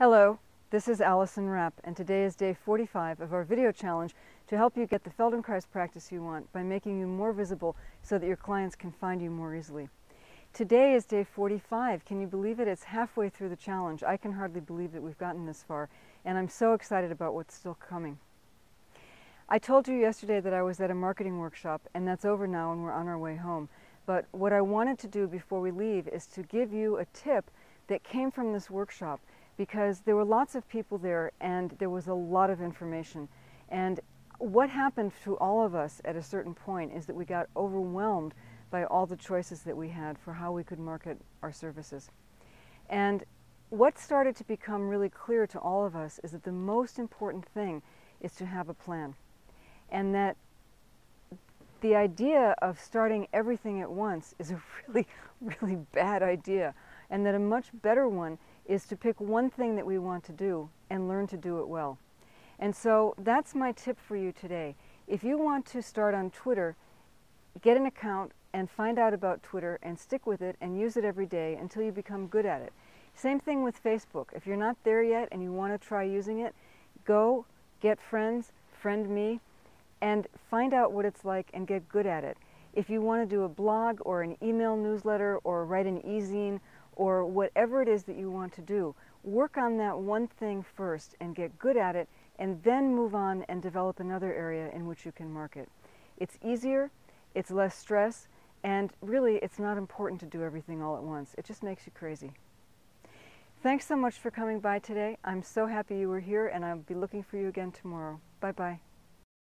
Hello, this is Allison Rapp, and today is day 45 of our video challenge to help you get the Feldenkrais practice you want by making you more visible so that your clients can find you more easily. Today is day 45. Can you believe it? It's halfway through the challenge. I can hardly believe that we've gotten this far, and I'm so excited about what's still coming. I told you yesterday that I was at a marketing workshop, and that's over now and we're on our way home. But what I wanted to do before we leave is to give you a tip that came from this workshop, because there were lots of people there and there was a lot of information. And what happened to all of us at a certain point is that we got overwhelmed by all the choices that we had for how we could market our services. And what started to become really clear to all of us is that the most important thing is to have a plan. And that the idea of starting everything at once is a really, really bad idea. And that a much better one is to pick one thing that we want to do and learn to do it well. And so that's my tip for you today. If you want to start on Twitter, get an account and find out about Twitter and stick with it and use it every day until you become good at it. Same thing with Facebook. If you're not there yet and you want to try using it, go get friends, friend me, and find out what it's like and get good at it. If you want to do a blog or an email newsletter or write an e-zine or whatever it is that you want to do, work on that one thing first and get good at it, and then move on and develop another area in which you can market. It's easier, it's less stress, and really it's not important to do everything all at once. It just makes you crazy. Thanks so much for coming by today. I'm so happy you were here, and I'll be looking for you again tomorrow. Bye-bye.